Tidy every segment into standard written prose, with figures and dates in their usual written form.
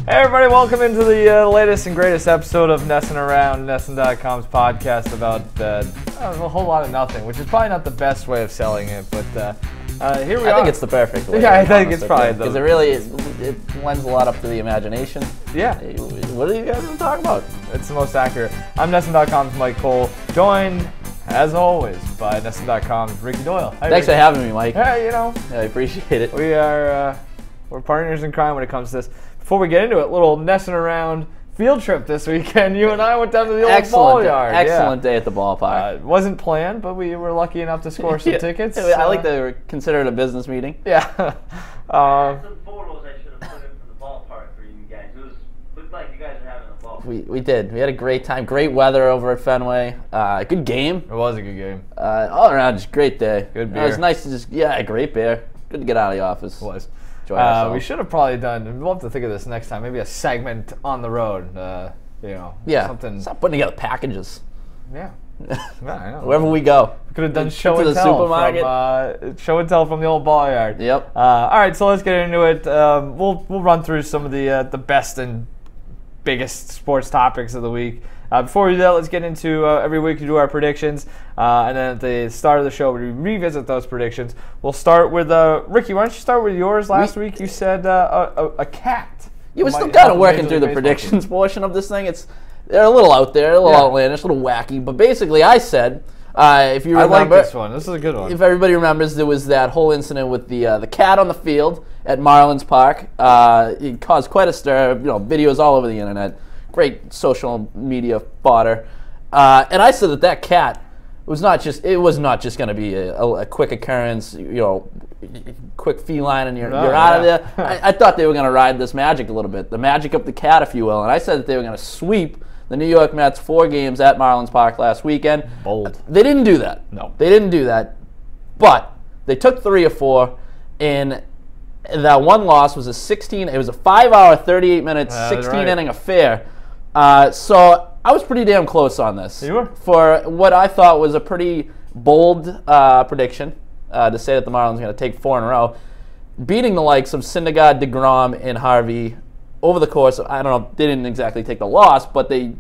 Hey everybody, welcome into the latest and greatest episode of NESN Around, NESN.com's podcast about a whole lot of nothing, which is probably not the best way of selling it, but here we are. I think it's the perfect way. Yeah, I think it's probably because it really is, it lends a lot up to the imagination. Yeah. What are you guys going to talk about? It's the most accurate. I'm NESN.com's Mike Cole, joined, as always, by NESN.com's Ricky Doyle. Hi, Thanks Ricky. for having me, Mike. Hey, you know. Yeah, I appreciate it. We are, we're partners in crime when it comes to this. Before we get into it, little NESN Around field trip this weekend. You and I went down to the old ball yard. Excellent day at the ballpark. It wasn't planned, but we were lucky enough to score some tickets. I like to consider it a business meeting. Yeah. I had some photos I should have put in from the ballpark for you guys. It looked like you guys were having a ball. We did. We had a great time. Great weather over at Fenway. Good game. It was a good game. All around, just great day. Good beer. It was nice to just, great beer. Good to get out of the office. It was. We should have probably done, we'll have to think of this next time, maybe a segment on the road, you know. Yeah. Something. Stop putting together packages. Yeah. Yeah, I know. Wherever we go. We could have done show to and the tell supermarket. from show and tell from the old ball yard. Yep. All right, so let's get into it. We'll run through some of the best and biggest sports topics of the week. Before we do that, let's get into every week we do our predictions, and then at the start of the show we revisit those predictions. We'll start with Ricky. Why don't you start with yours? Last week you said a cat. Yeah, we're still kind of working through the predictions portion of this thing. They're a little out there, a little outlandish, a little wacky, but basically I said, if you remember, I like this one. This is a good one. If everybody remembers, there was that whole incident with the cat on the field at Marlins Park. It caused quite a stir. Videos all over the internet. Great social media fodder. And I said that cat was not just going to be a quick occurrence, quick feline, and you're out of there. I thought they were going to ride this magic a little bit, the magic of the cat, if you will. And I said that they were going to sweep the New York Mets 4 games at Marlins Park last weekend. Bold. They didn't do that. No. They didn't do that. But they took 3 or 4 in. That one loss was a 5-hour, 38-minute, 16-inning affair. So I was pretty damn close on this. You were? For what I thought was a pretty bold prediction to say that the Marlins are going to take 4 in a row, beating the likes of Syndergaard, DeGrom, and Harvey over the course of, I don't know, they didn't exactly take the loss, but they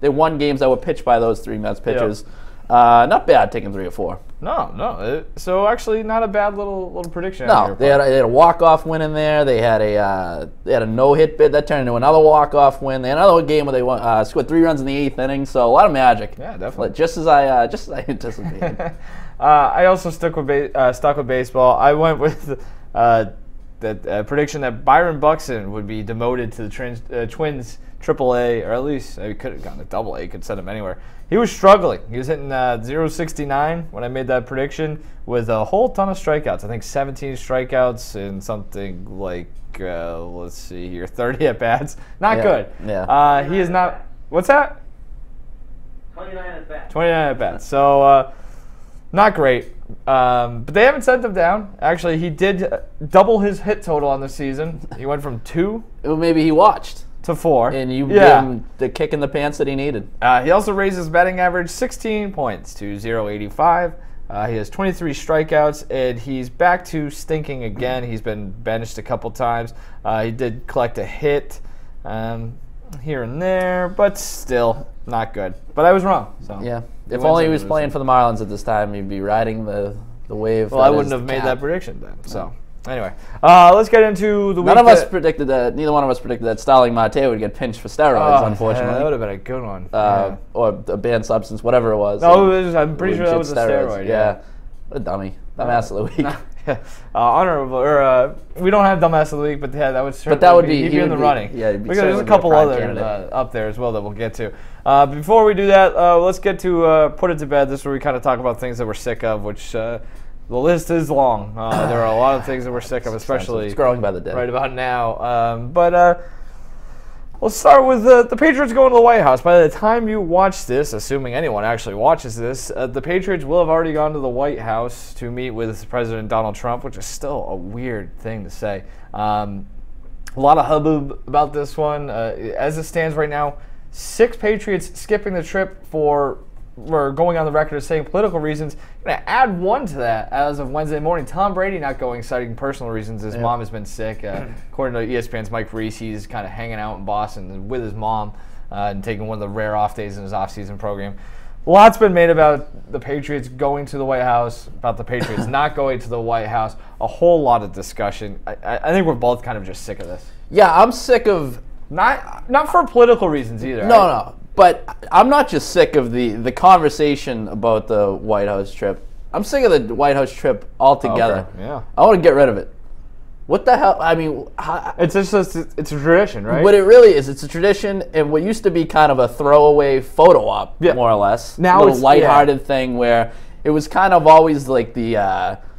won games that were pitched by those 3 Mets pitchers. Yep. Not bad taking 3 or 4. No. So actually, not a bad little prediction. No, they had a walk-off win in there. They had a no-hit bid that turned into another walk-off win. They had another game where they scored 3 runs in the 8th inning. So a lot of magic. Yeah, definitely. Just as I anticipated. I also stuck with baseball. I went with the prediction that Byron Buxton would be demoted to the Twins AAA, or at least he could have gotten a AA. Could send him anywhere. He was struggling. He was hitting .069 when I made that prediction with a whole ton of strikeouts. I think 17 strikeouts and something like, let's see here, 30 at-bats. Not good. Yeah. He is not, what's that? 29 at-bats. 29 at-bats. So, not great. But they haven't sent him down. Actually, he did double his hit total on the season. He went from 2 Well, maybe he watched. to 4. And you gave him the kick in the pants that he needed. He also raised his batting average 16 points to .085. He has 23 strikeouts, and he's back to stinking again. He's been benched a couple times. He did collect a hit here and there, but still not good. But I was wrong. So yeah. If only he was playing for the Marlins at this time, he'd be riding the wave. Well, I wouldn't have made that prediction then. So. Anyway, let's get into the week. Neither one of us predicted that Starling Marte would get pinched for steroids, unfortunately. That would have been a good one. Or a banned substance, whatever it was. No, I'm pretty sure that was a steroid. Yeah. What a dummy. Dumbass of the week. Honorable, or we don't have dumbass of the week, but yeah, that would certainly he'd be in the running. Yeah, because there's a couple others up there as well that we'll get to. Before we do that, let's get to Put It to Bed. This is where we kind of talk about things that we're sick of, which the list is long. There are a lot of things that we're sick of, especially it's growing by the day. Right about now. But let's start with the Patriots going to the White House. By the time you watch this, assuming anyone actually watches this, the Patriots will have already gone to the White House to meet with President Donald Trump, which is still a weird thing to say. A lot of hubbub about this one. As it stands right now, 6 Patriots skipping the trip for were going on the record as saying political reasons. I'm going to add one to that as of Wednesday morning. Tom Brady not going, citing personal reasons. His mom has been sick. According to ESPN's Mike Reese, he's kind of hanging out in Boston with his mom and taking one of the rare off days in his offseason program. Lots been made about the Patriots going to the White House, about the Patriots not going to the White House. A whole lot of discussion. I think we're both kind of just sick of this. Yeah, I'm sick of... Not for political reasons either. No. But I'm not just sick of the conversation about the White House trip. I'm sick of the White House trip altogether. Okay. Yeah. I want to get rid of it. What the hell? I mean, it's a tradition, right? What it really is, it's a tradition, and what used to be kind of a throwaway photo op, more or less. Now it's a lighthearted thing where it was kind of always like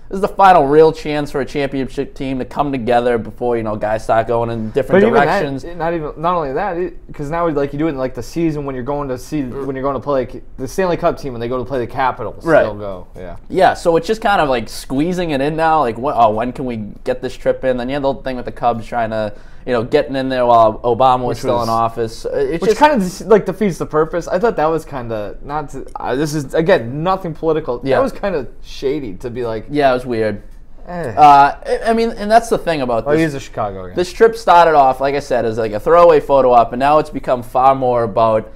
this is the final real chance for a championship team to come together before guys start going in different directions. Not only that, because now you do it in like the season when you're going to play like the Stanley Cup team when they go to play the Capitals. Right. They'll go. Yeah. Yeah. So it's just kind of like squeezing it in now. Like, when can we get this trip in? Then you had the whole thing with the Cubs trying to getting in there while Obama was still in office. Which just kind of like defeats the purpose. I thought that was kind of not. This is again nothing political. Yeah. That was kind of shady to be like. Yeah, it was weird. I mean, and that's the thing about this. He's a Chicago guy. This trip started off, like I said, as like a throwaway photo op, and now it's become far more about,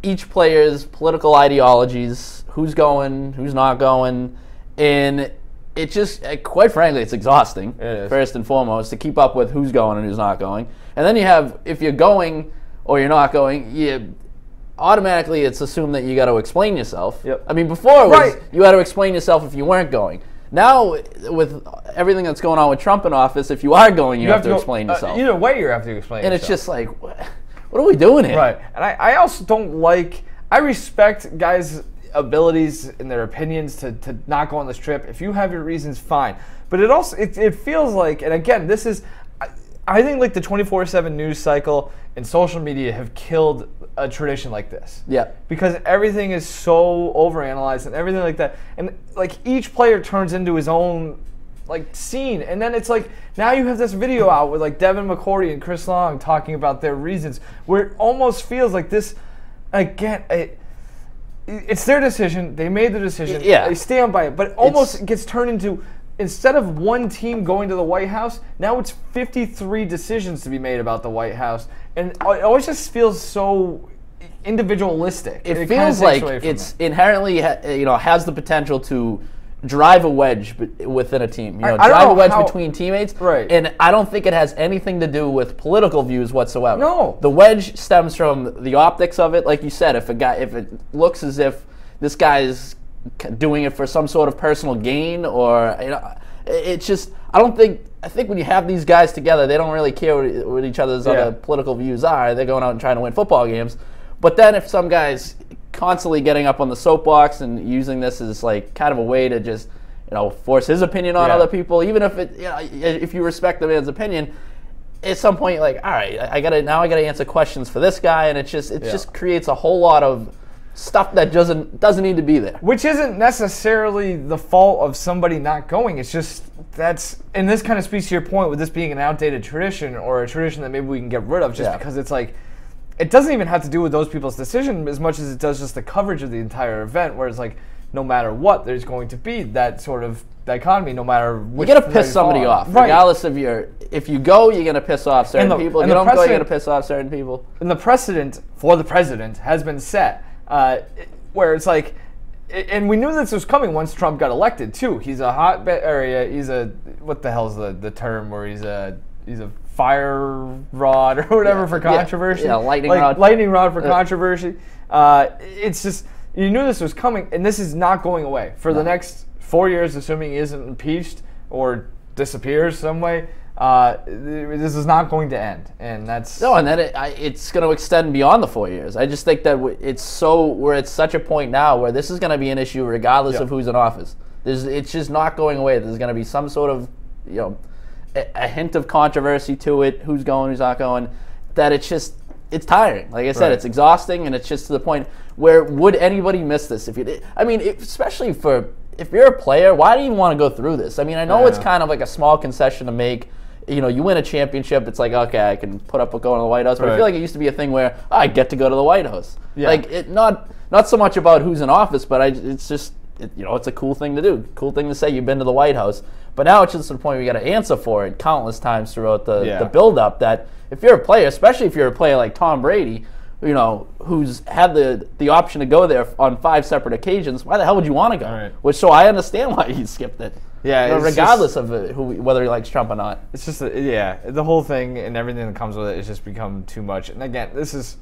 each player's political ideologies, who's going, who's not going, and it just, quite frankly, it's exhausting, first and foremost, to keep up with who's going and who's not going. And then you have, if you're going or you're not going, automatically it's assumed that you got to explain yourself. Yep. I mean, before it was, you had to explain yourself if you weren't going. Now, with everything that's going on with Trump in office, if you are going, you have to explain yourself. Either way, you have to explain yourself. And it's just like, what are we doing here? Right. And I also don't like, I respect guys' abilities and their opinions to not go on this trip. If you have your reasons, fine. But it also, it feels like, and again, this is, I think like the 24/7 news cycle and social media have killed a tradition like this. Yeah. Because everything is so overanalyzed and everything like that. And like each player turns into his own like scene. And then it's like now you have this video out with like Devin McCourty and Chris Long talking about their reasons where it almost feels like this again it's their decision. They made the decision. Yeah. They stand by it. But it almost gets turned into, instead of one team going to the White House, now it's 53 decisions to be made about the White House. And it always just feels so individualistic. It feels like it's inherently, has the potential to drive a wedge within a team. Drive a wedge between teammates. Right. And I don't think it has anything to do with political views whatsoever. No. The wedge stems from the optics of it. Like you said, if it looks as if this guy is doing it for some sort of personal gain, or it's just, I think when you have these guys together, they don't really care what each other's other political views are. They're going out and trying to win football games. But then if some guy's constantly getting up on the soapbox and using this as like kind of a way to just force his opinion on other people, even if if you respect the man's opinion, at some point you're like, all right, I gotta answer questions for this guy, and it just creates a whole lot of stuff that doesn't need to be there. Which isn't necessarily the fault of somebody not going. It's just and this kind of speaks to your point with this being an outdated tradition or a tradition that maybe we can get rid of just because it's like, it doesn't even have to do with those people's decision as much as it does just the coverage of the entire event, where it's like, no matter what, there's going to be that sort of dichotomy, no matter which. You're going to piss somebody off, regardless of if you go, you're going to piss off certain people. If you don't go, you're going to piss off certain people. And the precedent for the president has been set, where it's like, and we knew this was coming once Trump got elected too. He's a hotbed area. He's what the hell's the term where he's a fire rod or whatever for controversy. Yeah, lightning rod. Lightning rod for controversy. It's just, you knew this was coming, and this is not going away for the next 4 years, assuming he isn't impeached or disappears some way. This is not going to end, and that's and then it's going to extend beyond the 4 years. I just think that we're at such a point now where this is going to be an issue regardless of who's in office. It's just not going away. There's going to be some sort of a hint of controversy to it. Who's going, who's not going? That it's tiring. Like I said, it's exhausting, and it's just to the point where would anybody miss this if you did? I mean, especially if you're a player, why do you want to go through this? I mean, I know it's kind of like a small concession to make. you win a championship, it's like, okay, I can put up with going to the White House. But I Right. feel like it used to be a thing where I get to go to the White House. Yeah. Like, not so much about who's in office, but it's just, it's a cool thing to do. Cool thing to say you've been to the White House. But now it's just to the point where you got to answer for it countless times throughout the build-up, that if you're a player, especially if you're a player like Tom Brady, who's had the option to go there on 5 separate occasions, why the hell would you want to go? Right. So I understand why he skipped it. Yeah, regardless of whether he likes Trump or not. It's just the whole thing and everything that comes with it has just become too much. And again, it's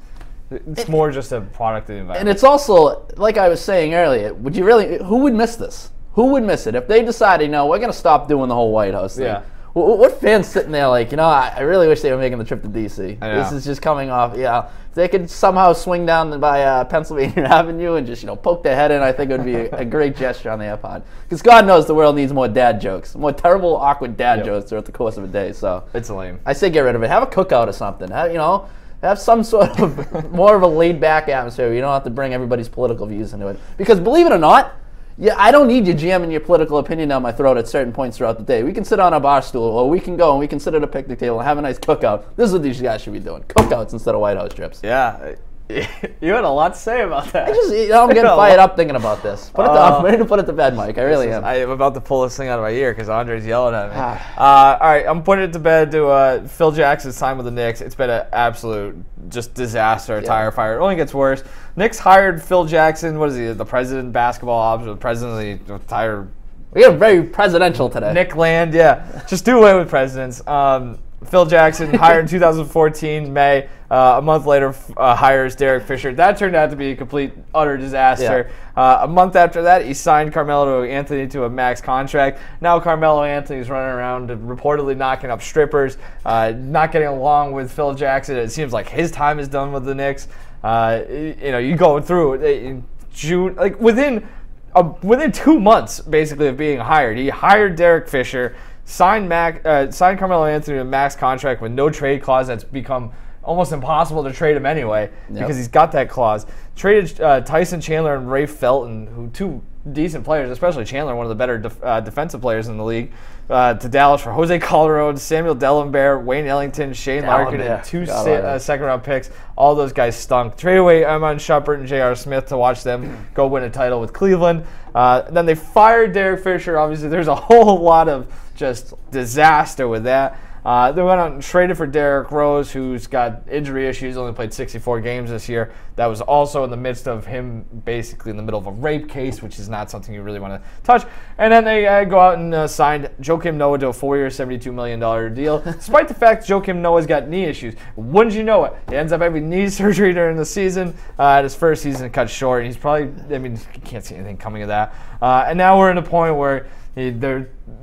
more just a product of the environment. And it's also, like I was saying earlier, who would miss this? Who would miss it if they decided, no, we're going to stop doing the whole White House thing? Yeah. What fan's sitting there like, I really wish they were making the trip to D.C. This is just coming off, If they could somehow swing down by Pennsylvania Avenue and just, poke their head in, I think it would be a great gesture on their part. Because God knows the world needs more dad jokes, more terrible, awkward dad jokes throughout the course of a day. So it's lame. I say get rid of it. Have a cookout or something. Have some sort of more of a laid-back atmosphere where you don't have to bring everybody's political views into it. Because believe it or not, I don't need you jamming your political opinion down my throat at certain points throughout the day. We can sit on a bar stool, or we can go and we can sit at a picnic table and have a nice cookout. This is what these guys should be doing. Cookouts instead of White House trips. Yeah. You had a lot to say about that. I'm getting fired up thinking about this. I'm ready to put it to bed, Mike. I really am. I am about to pull this thing out of my ear because Andre's yelling at me. All right, I'm putting it to bed to Phil Jackson's time with the Knicks. It's been an absolute just disaster, tire fire. It only gets worse. Knicks hired Phil Jackson. What is he? The president of basketball ops, or the president of the entire. We got very presidential today. Nick Land, yeah. Just do away with presidents. Phil Jackson, hired in 2014, May. A month later, hires Derek Fisher. That turned out to be a complete, utter disaster. A month after that, he signed Carmelo Anthony to a max contract. Now Carmelo Anthony's running around reportedly knocking up strippers, not getting along with Phil Jackson. It seems like his time is done with the Knicks. You go through it in June, like within 2 months, basically, of being hired. He hired Derek Fisher, signed Carmelo Anthony to a max contract with no trade clause. That's become almost impossible to trade him anyway because he's got that clause. Traded Tyson Chandler and Ray Felton, who two decent players, especially Chandler, one of the better defensive players in the league, to Dallas for Jose Calderon, Samuel Dellenberg, Wayne Ellington, Shane Larkin, and 2 second-round picks. All those guys stunk. Traded away Iman Shumpert and J.R. Smith to watch them go win a title with Cleveland. Then they fired Derek Fisher. Obviously, there's a whole lot of just disaster with that. They went out and traded for Derrick Rose, who's got injury issues, only played 64 games this year. That was also in the midst of him basically in the middle of a rape case, which is not something you really want to touch. And then they go out and signed Joakim Noah to a 4-year, $72 million deal, despite the fact Joakim Noah's got knee issues. Wouldn't you know it? He ends up having knee surgery during the season. His first season cut short, and he's probably, you can't see anything coming of that. And now we're in a point where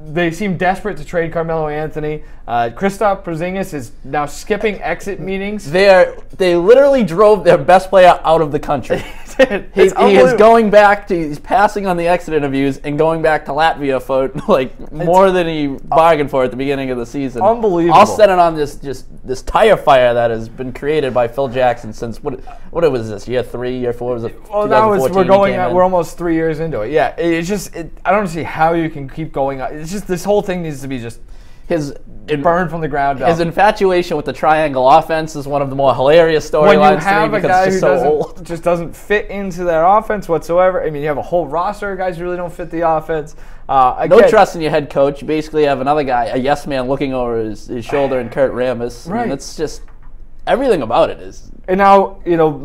they seem desperate to trade Carmelo Anthony. Kristaps Porzingis is now skipping exit meetings. They literally drove their best player out of the country. He is going back he's passing on the exit interviews and going back to Latvia for more than he bargained for at the beginning of the season. Unbelievable. I'll set it on this tire fire that has been created by Phil Jackson since what was this, year 3, year 4? Was it? Well, now we're almost 3 years into it. Yeah, I don't see how you can keep going. It's just this whole thing needs to be just burned from the ground up. His infatuation with the triangle offense is one of the more hilarious storylines to me because it's just so old. Just doesn't fit into that offense whatsoever. I mean, you have a whole roster of guys who really don't fit the offense. No trust in your head coach. You basically have another guy, a yes man, looking over his shoulder, and Kurt Rambis. Right. I mean, it's just everything about it is. And now,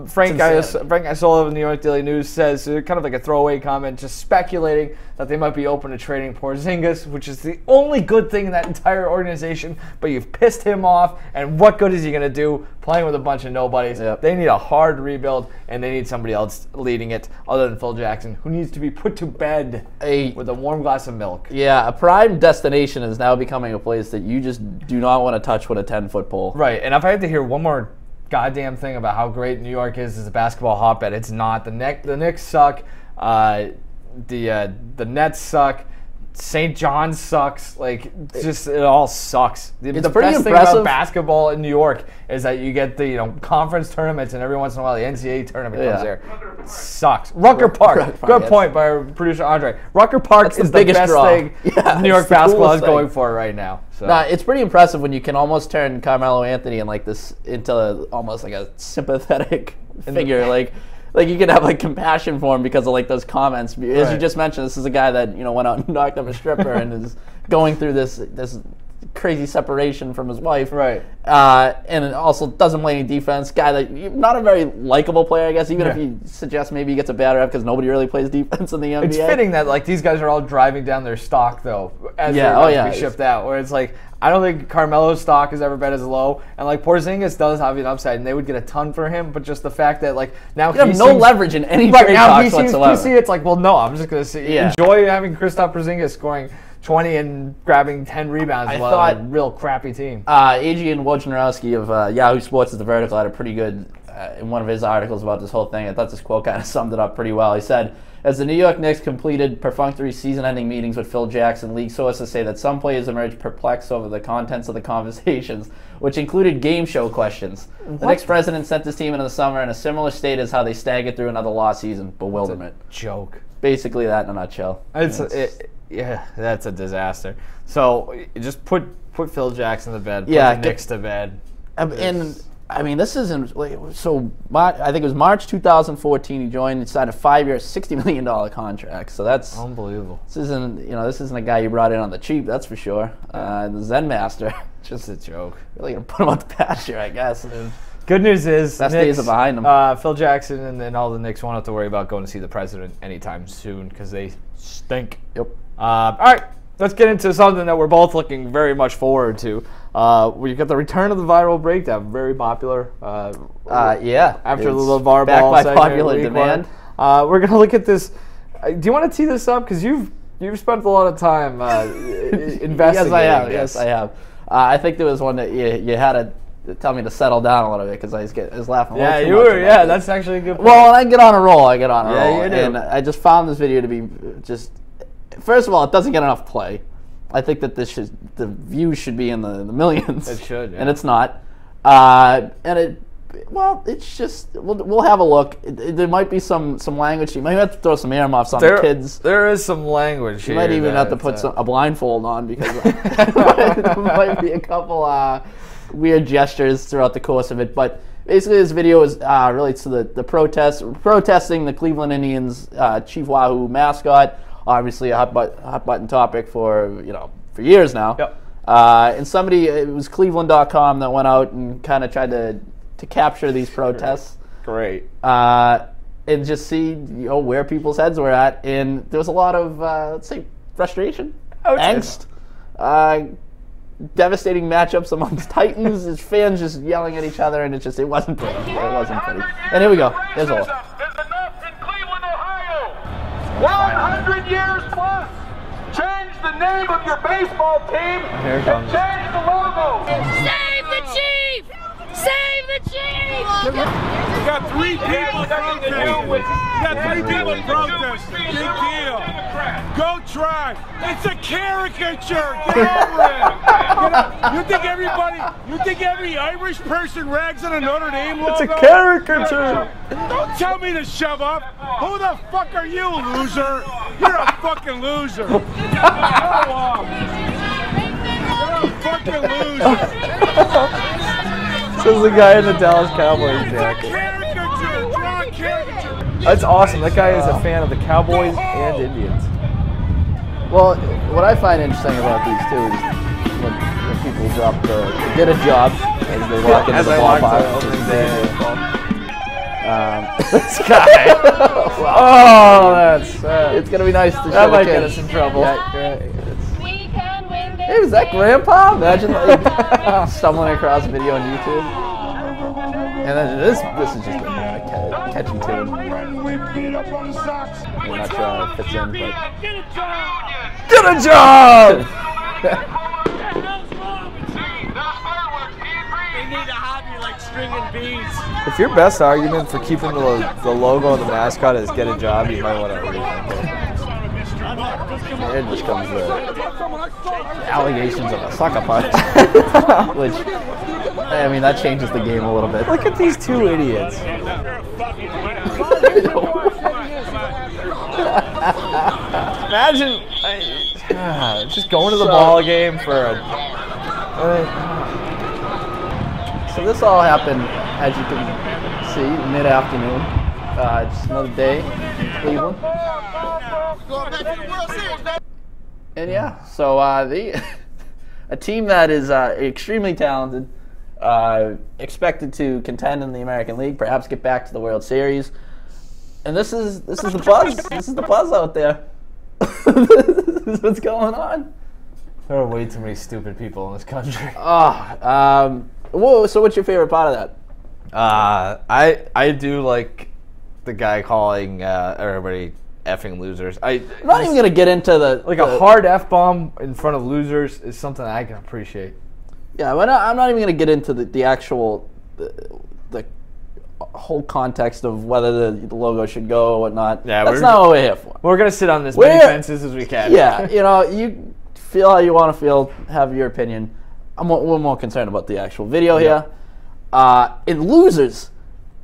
Frank Isola of the New York Daily News says, kind of like a throwaway comment, just speculating that they might be open to trading Porzingis, which is the only good thing in that entire organization, but you've pissed him off, and what good is he going to do playing with a bunch of nobodies? Yep. They need a hard rebuild, and they need somebody else leading it other than Phil Jackson, who needs to be put to bed with a warm glass of milk. Yeah, a prime destination is now becoming a place that you just do not want to touch with a 10-foot pole. Right, and if I had to hear one more goddamn thing about how great New York is as a basketball hotbed, it's not. The Knicks suck. The Nets suck. St. John sucks. Like, just it all sucks. The pretty best thing impressive. about basketball in New York is that you get the conference tournaments, and every once in a while the NCAA tournament comes there. It sucks. Rucker Park. Good point by our producer Andre. Rucker Park is the best thing New York basketball is going for right now. So. Nah, it's pretty impressive when you can almost turn Carmelo Anthony and like this into almost like a sympathetic figure. Like you can have like compassion for him because of like those comments. As you just mentioned, this is a guy that went out and knocked up a stripper and is going through this crazy separation from his wife. Right. And it also doesn't play any defense. Guy that not a very likable player, I guess. Even if you suggest maybe he gets a bad rep because nobody really plays defense in the NBA. It's fitting that like these guys are all driving down their stock though as they're about to be shipped out. Where it's like I don't think Carmelo's stock has ever been as low, and like Porzingis does have an upside, and they would get a ton for him. But just the fact that like now he has no leverage in any trade talks whatsoever. PC, it's like, well, no, I'm just gonna enjoy having Kristaps Porzingis scoring 20 and grabbing 10 rebounds while a real crappy team. Adrian Wojnarowski of Yahoo Sports' The Vertical had a pretty good, in one of his articles about this whole thing, I thought this quote kind of summed it up pretty well. He said, as the New York Knicks completed perfunctory season-ending meetings with Phil Jackson, league sources say that some players emerged perplexed over the contents of the conversations, which included game show questions. The Knicks president sent his team into the summer in a similar state as how they staggered through another lost season. Bewilderment. It's a joke. Basically that in a nutshell. Yeah, that's a disaster. So just put Phil Jackson to bed. Put the Knicks to bed. And I mean, this isn't so. I think it was March 2014. He joined and signed a 5-year, $60 million contract. So that's unbelievable. This isn't a guy you brought in on the cheap. That's for sure. The Zen Master, just a joke. Really gonna put him out the pasture, I guess. Good news is best days are behind him. Phil Jackson and all the Knicks won't have to worry about going to see the president anytime soon because they stink. Yep. All right, let's get into something that we're both looking very much forward to. We've got the return of the viral breakdown, very popular. After the LeVar Ball back by popular demand. We're gonna look at this. Do you want to tee this up? Because you've spent a lot of time investigating. Yes, I have. I think there was one that you had to tell me to settle down a little bit because I was laughing. Yeah, you were. Yeah, that's actually a good point. Well, when I get on a roll, I get on a roll. Yeah, you do. And I just found this video to be just. First of all, it doesn't get enough play. I think that the views should be in the millions. It should, and it's not. It's just we'll have a look. There might be some language. You might have to throw some earmuffs on the kids. There is some language here. You might even have to put a blindfold on because there might be a couple weird gestures throughout the course of it. But basically, this video is relates to the protesting the Cleveland Indians Chief Wahoo mascot. Obviously, a hot button topic for years now. Yep. And it was Cleveland.com that went out and kind of tried to capture these protests. Great. And just see where people's heads were at. And there was a lot of let's say frustration, angst, devastating matchups amongst Titans. His fans just yelling at each other, and it wasn't pretty. It wasn't pretty. And here we go. There's all. 100 years plus. Change the name of your baseball team and change the logo. Save the Chief! Save the Chief! You got 3 people protesting. Big deal. Go try. It's a caricature. Get over it. You think every Irish person rags on a Notre Dame logo? It's a caricature. Don't tell me to shove up. Who the fuck are you, loser? You're a fucking loser. Go off. You're a fucking loser. Says the guy in the Dallas Cowboys jacket. That's awesome. That guy is a fan of the Cowboys and Indians. Well, what I find interesting about these two is when people drop get a job as they walk into the ballpark. This guy. Oh, that's sad. It's gonna be nice to show that the might kids. get us in trouble. Hey, was that Grandpa? Imagine stumbling across a video on YouTube. And then this is just a catchy tune. We're not sure how it fits in, but Get a job! They need a hobby like stringing beads. If your best argument for keeping the logo and the mascot is get a job, you might want to rethink it. There just comes the allegations of a sucker punch, which, I mean, that changes the game a little bit. Look at these two idiots. Imagine just going to the ball game for a. So this all happened, as you can see, mid-afternoon. Just another day in Cleveland. And yeah, so a team that is extremely talented, expected to contend in the American League, perhaps get back to the World Series. And this is the buzz. This is the buzz out there. This is what's going on. There are way too many stupid people in this country. Whoa, so what's your favorite part of that? I do like the guy calling everybody effing losers. I'm not even gonna get into a hard F-bomb in front of losers is something I can appreciate. Yeah, but I'm not even gonna get into the actual the whole context of whether the logo should go or whatnot. Yeah, that's not what we're here for. We're gonna sit on as many fences as we can. Yeah, you feel how you want to feel, have your opinion. We're more concerned about the actual video here. In losers,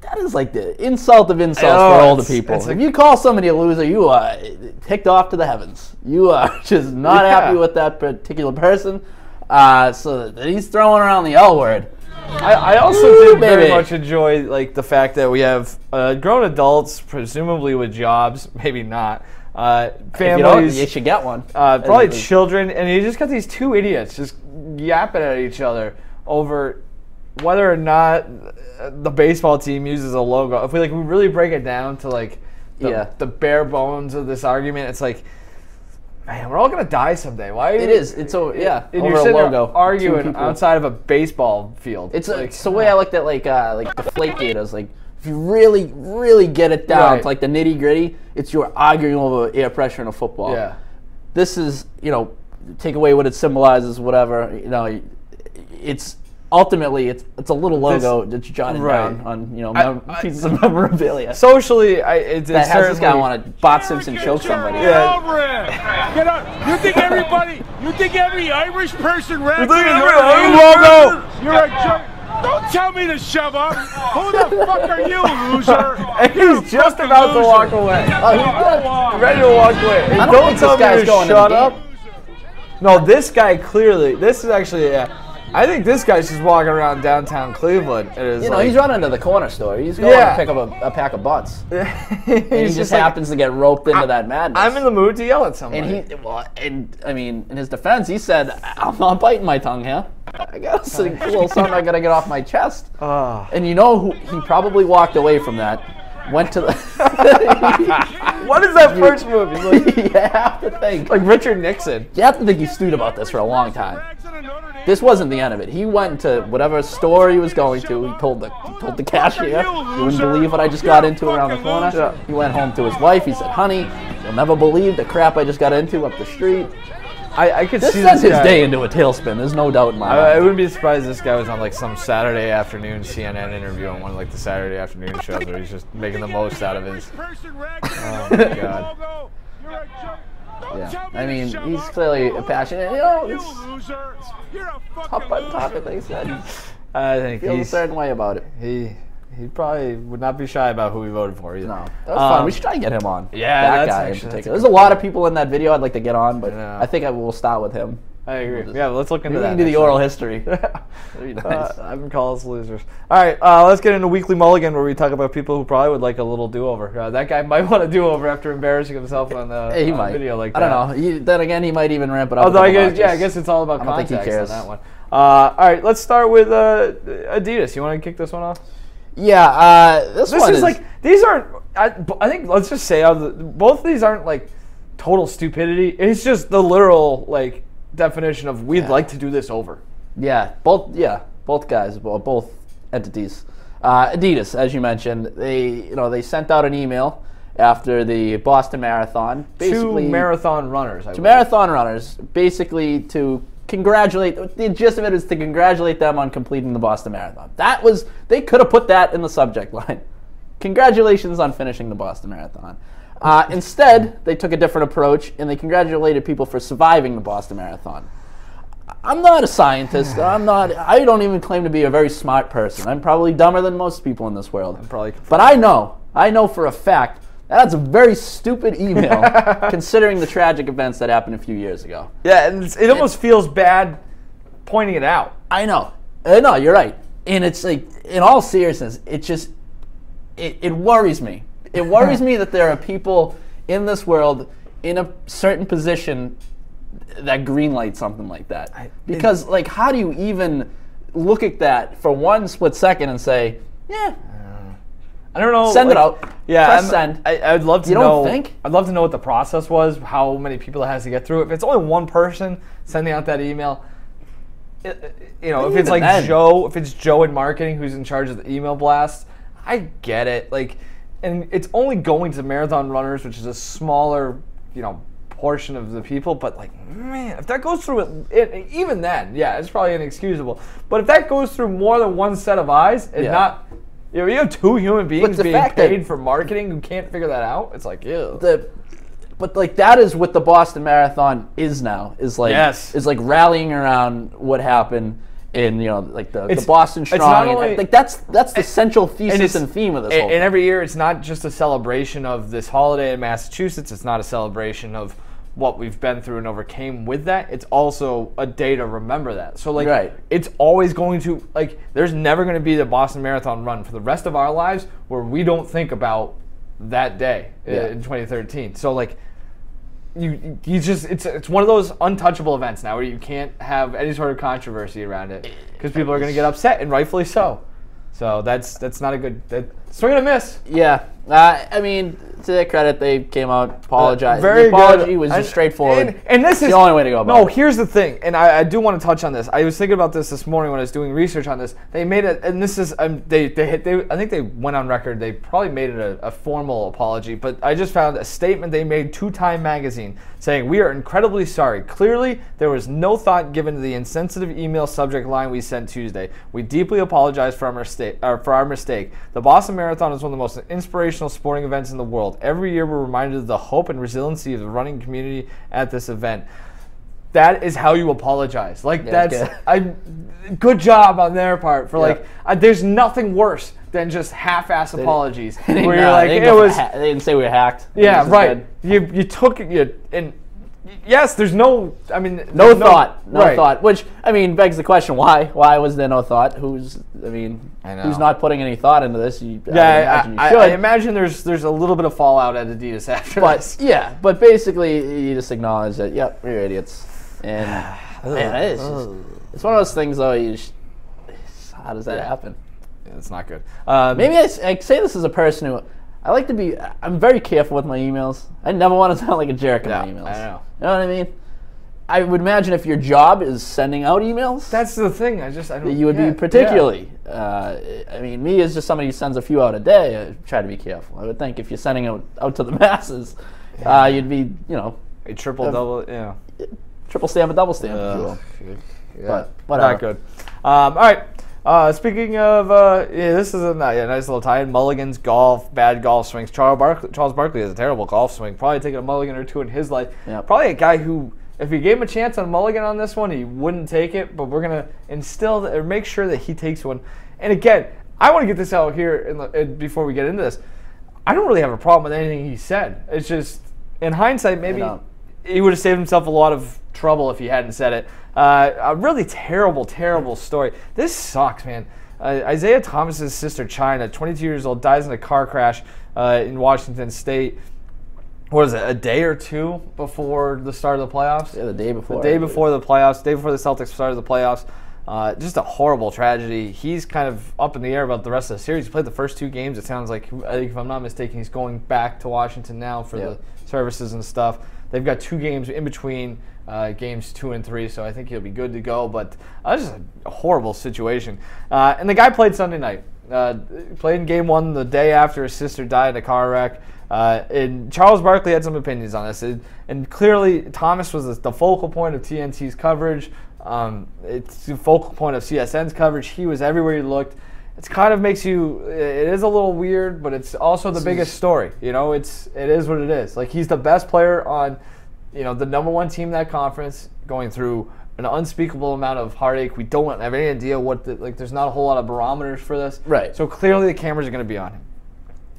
that is like the insult of insults for all the people. If you call somebody a loser, you are ticked off to the heavens. You are just not happy with that particular person. So that he's throwing around the L word. I also did very much enjoy like the fact that we have grown adults, presumably with jobs, maybe not. Families. You should get one. Probably children, and you just got these two idiots just yapping at each other over whether or not the baseball team uses a logo. If we really break it down to the bare bones of this argument, it's like, man, we're all gonna die someday. Why? It is. It's and you're sitting there arguing outside of a baseball field. It's the way I looked at like Deflategate. I was like, if you really, really get it down to like the nitty gritty, it's you're arguing over air pressure in a football. Yeah. This is, take away what it symbolizes, whatever. It's ultimately it's a little logo that's jotted down on pieces of memorabilia. Socially, it has this guy want to Bart Simpson choke somebody. Yeah. Get up! You think every Irish person rags on logo? You're a jerk. Don't tell me to shove up. Who the fuck are you, loser? And he's just about to walk away. He's ready to walk away. I don't think this guy's going to shut up. No, this guy clearly. This is actually. I think this guy's just walking around downtown Cleveland. He's running to the corner store. He's going to pick up a pack of butts. And he just happens to get roped into that madness. I'm in the mood to yell at somebody. And in his defense, he said, "I'm not biting my tongue here. I got a little something I got to get off my chest." And he probably walked away from that. Went to the. What is that first move? You have to think. Like Richard Nixon. You have to think he stewed about this for a long time. This wasn't the end of it. He went to whatever store he was going to. He told the cashier, "You wouldn't believe what I just got into around the corner." Yeah. He went home to his wife. He said, "Honey, you'll never believe the crap I just got into up the street." I could see this his day into a tailspin. There's no doubt in my mind. I wouldn't be surprised if this guy was on some Saturday afternoon CNN interview on one of the Saturday afternoon shows where he's just making the most out of his. Oh my God. Yeah, I mean, he's clearly passionate. It's tough button topic, like I said. I think he feels a certain way about it. He probably would not be shy about who he voted for either. No, that was fun. We should try and get him on. Yeah, that guy in particular. There's a lot of people in that video I'd like to get on, but I think we'll start with him. I agree. Let's look into that. We can do the oral history. That'd be nice. I've been calling us losers. All right, let's get into Weekly Mulligan, where we talk about people who probably would like a little do-over. That guy might want a do-over after embarrassing himself on the video like that. I don't know. Then again, he might even ramp it up. Although I guess it's all about context on that one. All right, let's start with Adidas. You want to kick this one off? Yeah, this one is these aren't. I think let's just say both of these aren't total stupidity. It's just the literal definition of we'd like to do this over. Both guys, both entities. Adidas, as you mentioned, they sent out an email after the Boston Marathon, basically two marathon runners, basically to congratulate. The gist of it is to congratulate them on completing the Boston Marathon. They could have put that in the subject line. Congratulations on finishing the Boston Marathon. Instead, they took a different approach, and they congratulated people for surviving the Boston Marathon. I'm not a scientist. I don't even claim to be a very smart person. I'm probably dumber than most people in this world. But I know for a fact that's a very stupid email, considering the tragic events that happened a few years ago. Yeah, and it almost feels bad pointing it out. I know. No, you're right. And it's like, in all seriousness, it worries me. It worries me that there are people in this world in a certain position that greenlight something like that. Because, like, how do you even look at that for one split second and say, yeah, I don't know. Send it out. Yeah, press send. I'd love to you know. Don't think? I'd love to know what the process was, how many people it has to get through. If it's only one person sending out that email, if it's like Joe, if it's Joe in marketing who's in charge of the email blast, I get it. Like, and it's only going to marathon runners, which is a smaller, portion of the people. But like, man, if that goes through it, even then, yeah, it's probably inexcusable. But if that goes through more than one set of eyes, and not, you have two human beings being paid for marketing who can't figure that out, it's like, ew. But like, that is what the Boston Marathon is now. Is like rallying around what happened in the Boston Strong. Like that's the central thesis and theme of this whole thing. And every year, it's not just a celebration of this holiday in Massachusetts. It's not a celebration of what we've been through and overcame with that. It's also a day to remember that. So it's always going to, there's never going to be the Boston Marathon run for the rest of our lives where we don't think about that day in 2013. So you just it's one of those untouchable events now where you can't have any sort of controversy around it because people are going to get upset, and rightfully so. So that's not a good swing and a miss. Yeah, I mean, to their credit, they came out, apologized. The apology was just straightforward. And this is the only way to go about it. No, here's the thing, and I do want to touch on this. I was thinking about this morning when I was doing research on this. They made it, and this is I think they went on record. They probably made it a formal apology, but I just found a statement they made to Time Magazine saying, "We are incredibly sorry. Clearly, there was no thought given to the insensitive email subject line we sent Tuesday. We deeply apologize for our mistake. The Boston Marathon is one of the most inspirational sporting events in the world. Every year we're reminded of the hope and resiliency of the running community at this event." That is how you apologize. Good job on their part for there's nothing worse than just half-ass apologies where you're like, they didn't say we were hacked. Yeah, right. You took it and yes, there's no thought. Which begs the question: why was there no thought? Who's not putting any thought into this? I imagine there's a little bit of fallout at Adidas after this. Yeah, but basically you just acknowledge that. Yep, we're idiots, and it's one of those things though. How does that happen? It's not good. Maybe I say this as a person who. I'm very careful with my emails. I never want to sound like a jerk in my emails. I know. You know what I mean? I would imagine if your job is sending out emails. That's the thing. I don't. You would be particularly. Me as just somebody who sends a few out a day, I try to be careful. I would think if you're sending out to the masses, you'd be, a triple double, triple stamp, a double stamp, if you will. Yeah. But whatever. Not good. All right. Speaking of, this is a nice little tie-in. Mulligans, golf, bad golf swings. Charles Barkley has a terrible golf swing. Probably taken a mulligan or two in his life. Yep. Probably a guy who, if you gave him a chance on a mulligan on this one, he wouldn't take it. But we're gonna instill or make sure that he takes one. And again, I want to get this out here before we get into this. I don't really have a problem with anything he said. It's just, in hindsight, maybe he would have saved himself a lot of trouble if he hadn't said it. A really terrible, terrible story. This sucks, man. Isaiah Thomas's sister, China, 22 years old, dies in a car crash in Washington State. What is it, a day or two before the start of the playoffs? Yeah, the day before. The day before the playoffs, the day before the Celtics started the playoffs. Just a horrible tragedy. He's kind of up in the air about the rest of the series. He played the first two games. It sounds like, I think if I'm not mistaken, he's going back to Washington now for the services and stuff. They've got 2 games in between games 2 and 3, so I think he'll be good to go. But just a horrible situation. And the guy played Sunday night. Played in game 1 the day after his sister died in a car wreck. And Charles Barkley had some opinions on this. And clearly, Thomas was the focal point of TNT's coverage. It's the focal point of CSN's coverage. He was everywhere he looked. It's kind of makes you. It is a little weird, but it's also the biggest story. You know, it is what it is. Like, he's the best player on, the #1 team in that conference, going through an unspeakable amount of heartache. We don't have any idea what there's not a whole lot of barometers for this. Right. So clearly the cameras are going to be on him.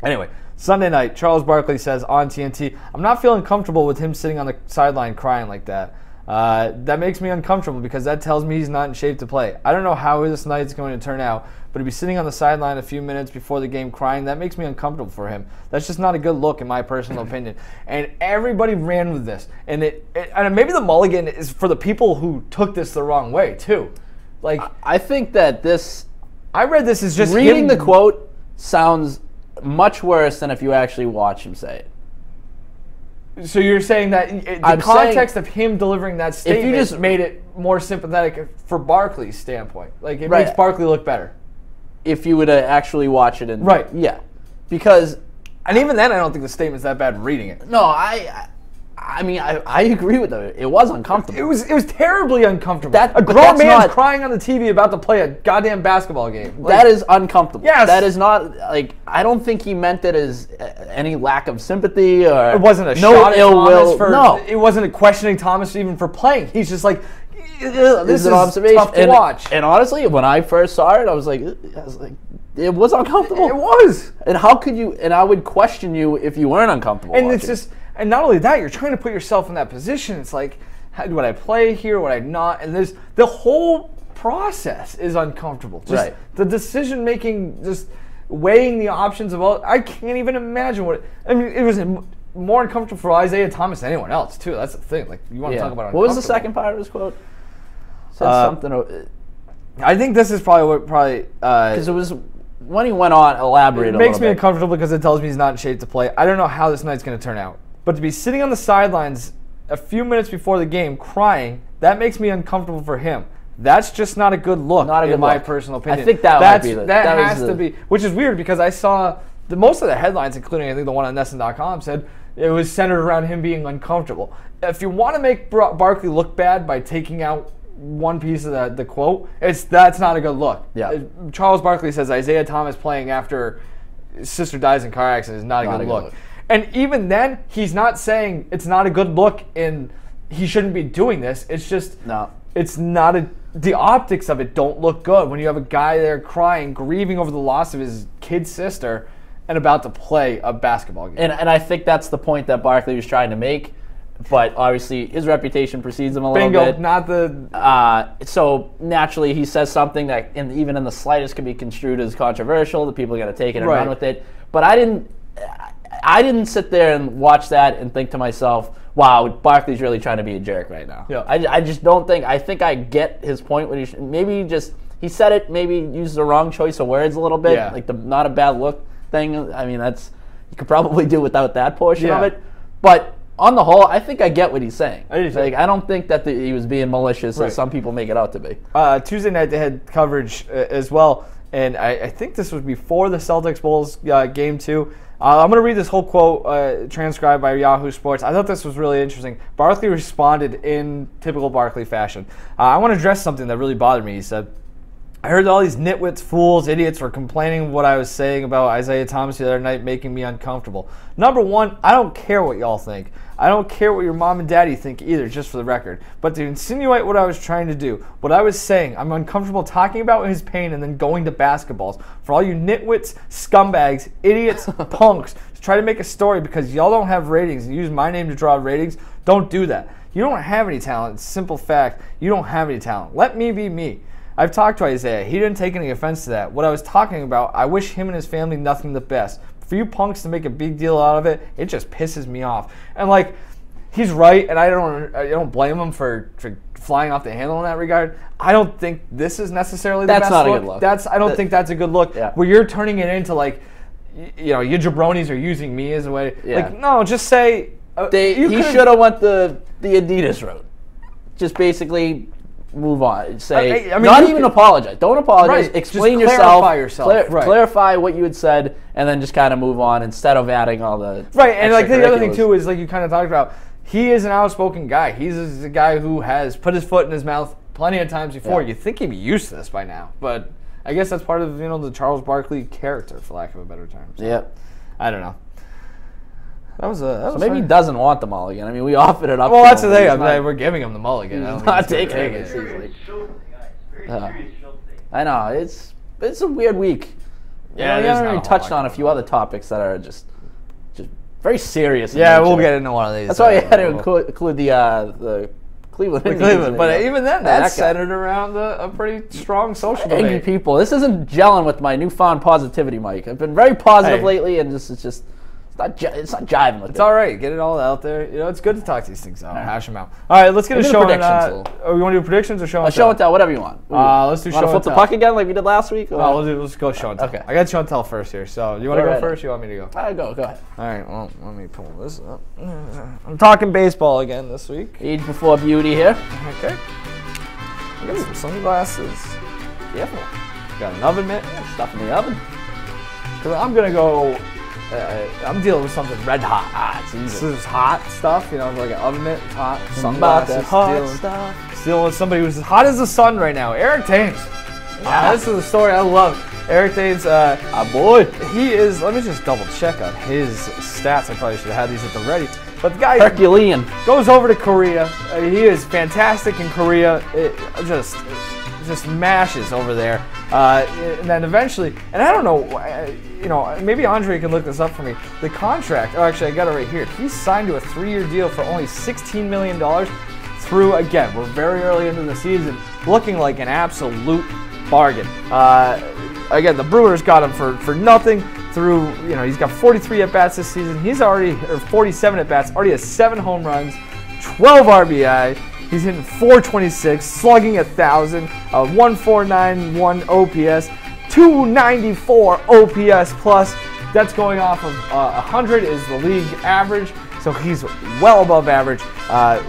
Anyway, Sunday night, Charles Barkley says on TNT, "I'm not feeling comfortable with him sitting on the sideline crying like that. That makes me uncomfortable because that tells me he's not in shape to play. I don't know how this night's going to turn out, but to be sitting on the sideline a few minutes before the game crying, that makes me uncomfortable for him. That's just not a good look, in my personal opinion." And everybody ran with this. And and maybe the mulligan is for the people who took this the wrong way, too. Like, I think that I read this as just reading him, the quote sounds much worse than if you actually watch him say it. So you're saying that the context of him delivering that statement just made it more sympathetic for Barkley's standpoint. Like, it Right. makes Barkley look better. If you would actually watch it. Right. Yeah. Because, And even then, I don't think the statement's that bad reading it. no, I mean, I agree with it. It was uncomfortable. It was terribly uncomfortable. That- a but grown that's man's not- crying on the TV about to play a goddamn basketball game. Like, That is uncomfortable. Yes. That is not, I don't think he meant it as any lack of sympathy or it wasn't a no shot at ill Thomas will. for. No. It wasn't a questioning Thomas even for playing. He's just like, this This is an observation. tough to and, watch. And honestly, when I first saw it, I was like, it was uncomfortable. It was. And how could you? And I would question you if you weren't uncomfortable. And watching it's just, and not only that, you're trying to put yourself in that position. It's like, would I play here? Would I not? And there's the whole process is uncomfortable. Just Right. the decision making, just weighing the options of all. I can't even imagine what. I mean, it was more uncomfortable for Isaiah Thomas than anyone else too. That's the thing. Like, you want to talk about What was the uncomfortable. second part of his quote? Said something. I think this is probably Because it was when he went on, elaborate it a makes little me bit. uncomfortable because it tells me he's not in shape to play. I don't know how this night's going to turn out. But to be sitting on the sidelines a few minutes before the game crying, that makes me uncomfortable for him. That's just not a good look, Not a good in my look. personal opinion. I think that might be that was has to be, which is weird because I saw most of the headlines, including I think the one on NESN.com, said it was centered around him being uncomfortable. If you want to make Barkley look bad by taking out one piece of the quote, that's not a good look. Yeah. Charles Barkley says Isaiah Thomas playing after his sister dies in car accident is not a good look. And even then, he's not saying it's not a good look and he shouldn't be doing this. It's just it's not the optics of it don't look good when you have a guy there crying, grieving over the loss of his kid sister and about to play a basketball game. And I think that's the point that Barkley was trying to make. But obviously, his reputation precedes him a little bit. Bingo, not the... So naturally, he says something that even in the slightest could be construed as controversial. The people are going to take it and run with it. But I didn't sit there and watch that and think to myself, wow, Barkley's really trying to be a jerk right now. Yeah. I just don't think... I think I get his point. When he said it, maybe used the wrong choice of words a little bit. Yeah. Like the not a bad look thing. I mean, you could probably do without that portion of it. But... on the whole, I think I get what he's saying. I don't think that he was being malicious as some people make it out to be. Tuesday night they had coverage as well, and I think this was before the Celtics Bulls game 2. I'm going to read this whole quote transcribed by Yahoo Sports. I thought this was really interesting. Barkley responded in typical Barkley fashion. I want to address something that really bothered me. He said, "I heard all these nitwits, fools, idiots were complaining what I was saying about Isaiah Thomas the other night, making me uncomfortable. Number one, I don't care what y'all think. I don't care what your mom and daddy think either, just for the record. But to insinuate what I was trying to do, what I was saying, I'm uncomfortable talking about his pain and then going to basketballs. For all you nitwits, scumbags, idiots, punks, to try to make a story because y'all don't have ratings and use my name to draw ratings, don't do that. You don't have any talent. It's a simple fact. You don't have any talent. Let me be me. I've talked to Isaiah. He didn't take any offense to that. What I was talking about, I wish him and his family nothing but best. For you punks to make a big deal out of it, it just pisses me off." And like, he's right, and I don't blame him for flying off the handle in that regard. I don't think this is necessarily the best look. That's not a good look. I don't think that's a good look. Yeah. Where you're turning it into like, you jabronis are using me as a way. Yeah. Like, no, just say he should have went the Adidas route. Just basically move on. Say, not even apologize. Don't apologize. Right. Explain just yourself. Clarify yourself. Clarify what you had said, and then just kind of move on instead of adding all the And like the other thing too is like you kind of talked about. He is an outspoken guy. He's a guy who has put his foot in his mouth plenty of times before. You think he'd be used to this by now, but I guess that's part of the Charles Barkley character, for lack of a better term. So, Yeah. I don't know. So maybe he doesn't want the mulligan. I mean, we offered it up. Well, to that's him, the but thing. he's not- We're giving him the mulligan. I don't He's think not he's gonna taking take it. it. He's Very like, schultzy, guys. Very serious schultzy. I know it's a weird week. Yeah, we there's haven't not really a whole touched lot on a few other topics that are just very serious. in Yeah, we'll nature. get into one of these. That's why we had to include the Cleveland Indians. Cleveland, but even then, that's that guy. centered around a pretty strong social Angry debate. people. This isn't gelling with my newfound positivity, Mike. I've been very positive Hey. lately, and it's not jiving with It's it. all right. Get it all out there. It's good to talk these things out, hash them out. All right, let's get We'll a do show. predictions, You want to do predictions or show and Show and tell, whatever you want. Let's do Want show to flip and the tell. puck again like we did last week? Or? Let's go show and tell. Okay. I got show and tell first here. So you want to Go go right first? You want me to go? Go ahead. All right. Well, let me pull this up. I'm talking baseball again this week. Age before beauty here. Okay. I got some sunglasses. Careful. Got an oven mitt. Stuff in the oven. Cause I'm gonna go. I'm dealing with something red hot. It's This easy. is hot stuff, like an oven mitt. It's hot. About Sunglasses. that hot dealing- stuff. Dealing with somebody who's as hot as the sun right now. Eric Thames. This is a story I love. Eric Thames, Boy. he is, let me just double check on his stats. I probably should have had these at the ready. But the guy Herculean. goes over to Korea. He is fantastic in Korea. It just mashes over there. And then eventually, and I don't know, maybe Andre can look this up for me. The contract, actually I got it right here. He's signed to a 3-year deal for only $16 million through, again, we're very early into the season, looking like an absolute bargain. Again, the Brewers got him for nothing through, he's got 43 at-bats this season. He's already, or 47 at-bats, already has 7 home runs, 12 RBI. He's hitting .426, slugging 1,000, 1.491 OPS, 294 OPS plus. That's going off of 100 is the league average, so he's well above average.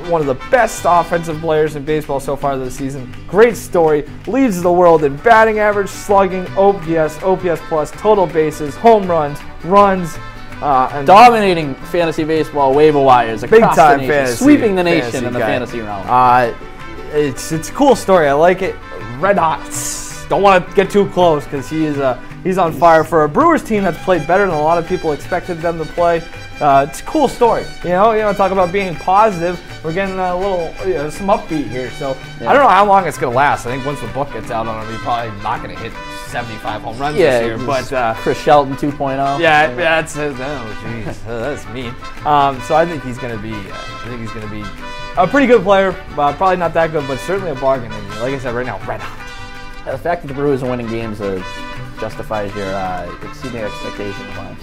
One of the best offensive players in baseball so far this season. Great story. Leads the world in batting average, slugging, OPS plus, total bases, home runs, runs. And Dominating fantasy baseball waiver wires across big the time nation, fantasy, sweeping the nation in the guy. fantasy realm. It's a cool story. I like it. Red hot. Don't want to get too close because he's on fire for a Brewers team that's played better than a lot of people expected them to play. It's a cool story. Talk about being positive. We're getting a little some upbeat here. So I don't know how long it's gonna last. I think once the book gets out on him, he's probably not gonna hit 75 home runs this year. But Chris Shelton 2.0. yeah, that's oh jeez, that's mean. So I think he's gonna be. A pretty good player. Probably not that good, but certainly a bargain. And like I said, right now, red hot. The fact that the Brewers are winning games justifies your exceeding expectations, Mike.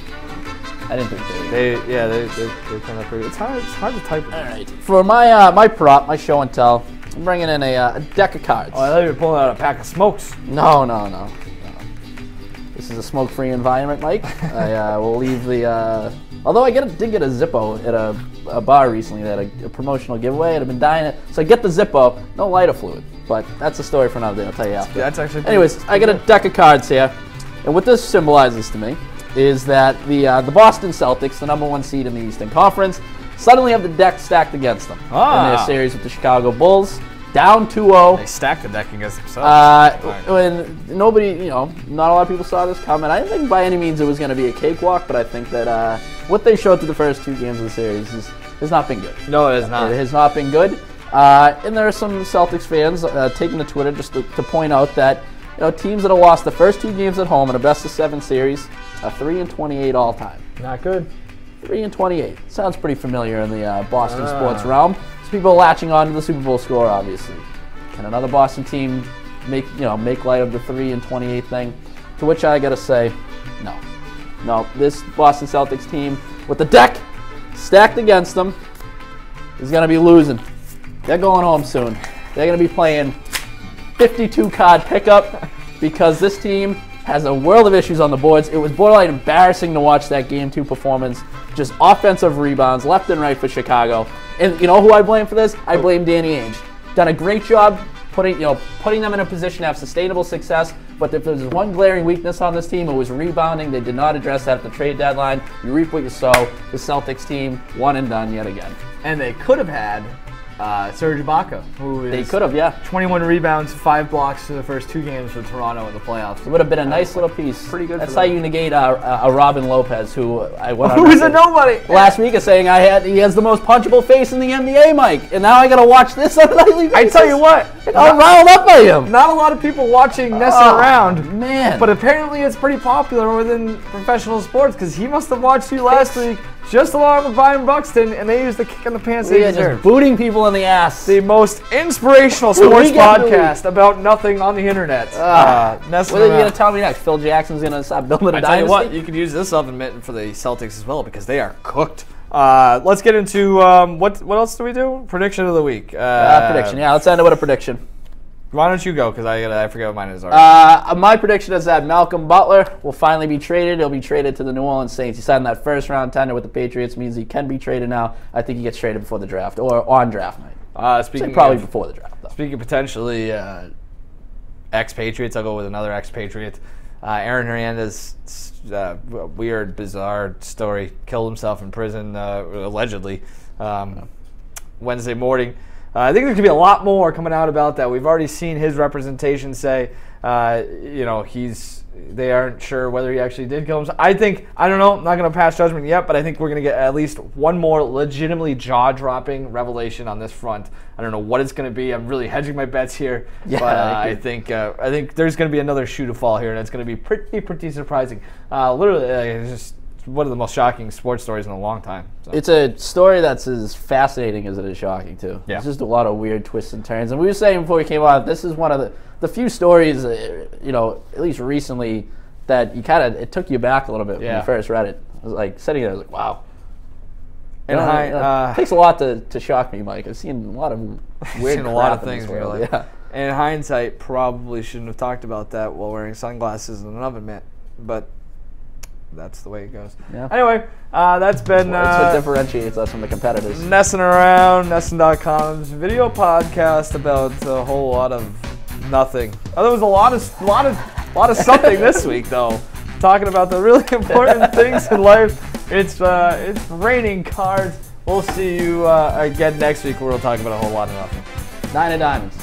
I didn't think they would. They turned out pretty. It's hard to type. All right. For my prop, my show and tell, I'm bringing in a deck of cards. Oh, I thought you were pulling out a pack of smokes. No. This is a smoke-free environment, Mike. I will leave the. Although I did get a Zippo at a bar recently that had a promotional giveaway, and I've been dying it. So I get the Zippo, no lighter fluid. But that's a story for another day. I'll tell you after. That's actually. Anyways, I got a deck of cards here, and what this symbolizes to me is that the Boston Celtics, the #1 seed in the Eastern Conference, suddenly have the deck stacked against them in their series with the Chicago Bulls. Down 2-0. They stacked the deck against themselves. When nobody, not a lot of people saw this coming. I didn't think by any means it was going to be a cakewalk, but I think that what they showed through the first 2 games of the series has not been good. No, it is not. It has not been good. And there are some Celtics fans taking to Twitter just to point out that teams that have lost the first 2 games at home in a best-of-7 series are 3-28 all time. Not good. 3-28. Sounds pretty familiar in the Boston sports realm. So people are latching on to the Super Bowl score, obviously. Can another Boston team make light of the 3-28 thing? To which I gotta say, no. This Boston Celtics team with the deck stacked against them is gonna be losing. They're going home soon. They're gonna be playing 52 card pickup because this team has a world of issues on the boards. It was borderline embarrassing to watch that Game 2 performance. Just offensive rebounds left and right for Chicago. And you know who I blame for this? I blame Danny Ainge. Done a great job putting them in a position to have sustainable success. But if there's one glaring weakness on this team, it was rebounding. They did not address that at the trade deadline. You reap what you sow. The Celtics team, one and done yet again. And they could have had Serge Ibaka, who They is could have, yeah. 21 rebounds, 5 blocks in the first 2 games with Toronto in the playoffs. It would have been a nice little piece. Pretty good That's for how them. you negate a Robin Lopez, who I went on Who is a record nobody? last week is saying he has the most punchable face in the NBA, Mike. And now I got to watch this on a nightly basis. I tell you what, I'm riled up by him. not a lot of people watching NESN around, Man. but apparently it's pretty popular within professional sports because he must have watched you last week just along with Byron Buxton, and they used the kick in the pants they We are deserve. just booting people in the ass. The most inspirational sports Week after podcast about nothing on the internet. NESN What are you around. going to tell me next? Phil Jackson's going to stop building a I tell you dynasty? what, you could use this oven mitt for the Celtics as well because they are cooked. Let's get into what else do we do? Prediction of the week. Prediction. Yeah, let's end it with a prediction. Why don't you go? Because I forget what mine is already. My prediction is that Malcolm Butler will finally be traded. He'll be traded to the New Orleans Saints. He signed that first-round tender with the Patriots. Means he can be traded now. I think he gets traded before the draft or on draft night. Speaking Probably of, before the draft, though. Speaking potentially ex-Patriots, I'll go with another ex-Patriot. Aaron Hernandez, weird, bizarre story. Killed himself in prison, allegedly, Wednesday morning. I think there could be a lot more coming out about that. We've already seen his representation say, they aren't sure whether he actually did kill himself. I don't know, I'm not going to pass judgment yet, but I think we're going to get at least one more legitimately jaw-dropping revelation on this front. I don't know what it's going to be. I'm really hedging my bets here, Yeah, but I think there's going to be another shoe to fall here, and it's going to be pretty surprising. Literally, it's just one of the most shocking sports stories in a long time. So. It's a story that's as fascinating as it is shocking, too. Yeah. It's just a lot of weird twists and turns. And we were saying before we came on, this is one of the few stories, at least recently, that it took you back a little bit when you first read it. I was like sitting there, I was like, wow. And it takes a lot to shock me, Mike. I've seen a lot of weird seen a lot of crap in this things. Where world. you're like, in hindsight, probably shouldn't have talked about that while wearing sunglasses and an oven mitt, but that's the way it goes. Yeah. Anyway, that's been It's what differentiates us from the competitors. NESN Around, NESN.com's video podcast about a whole lot of nothing. Oh, there was a lot of something this week, though. Talking about the really important things in life. It's raining cards. We'll see you again next week where we'll talk about a whole lot of nothing. 9 of diamonds.